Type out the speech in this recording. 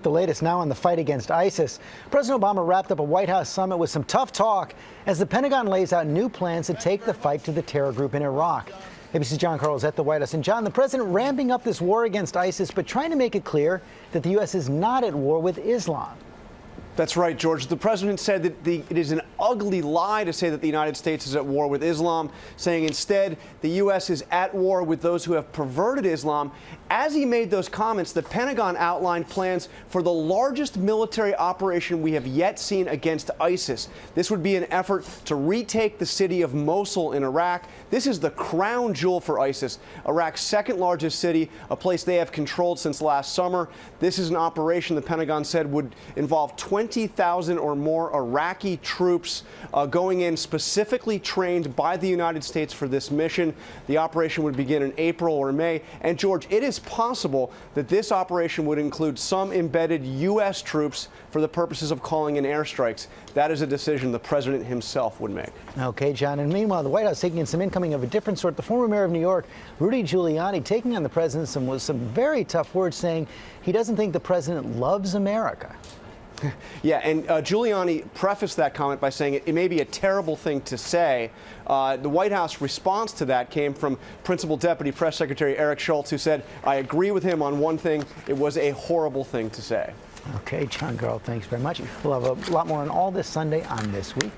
The latest now on the fight against ISIS. President Obama wrapped up a White House summit with some tough talk as the Pentagon lays out new plans to take the fight to the terror group in Iraq. ABC's John Carl is at the White House. And John, the president ramping up this war against ISIS, but trying to make it clear that the U.S. is not at war with Islam. That's right, George. The president said that it is an ugly lie to say that the United States is at war with Islam, saying instead the U.S. is at war with those who have perverted Islam. As he made those comments, the Pentagon outlined plans for the largest military operation we have yet seen against ISIS. This would be an effort to retake the city of Mosul in Iraq. This is the crown jewel for ISIS, Iraq's second largest city, a place they have controlled since last summer. This is an operation the Pentagon said would involve 20,000 or more Iraqi troops going in specifically trained by the United States for this mission. The operation would begin in April or May. And George, it is possible that this operation would include some embedded U.S. troops for the purposes of calling in airstrikes. That is a decision the president himself would make. Okay, John. And meanwhile, the White House taking in some incoming of a different sort. The former mayor of New York, Rudy Giuliani, taking on the president with some very tough words, saying he doesn't think the president loves America. Yeah, and Giuliani prefaced that comment by saying it may be a terrible thing to say. The White House response to that came from Principal Deputy Press Secretary Eric Schultz, who said, "I agree with him on one thing. It was a horrible thing to say." Okay, John Carl, thanks very much. We'll have a lot more on all this Sunday on This Week.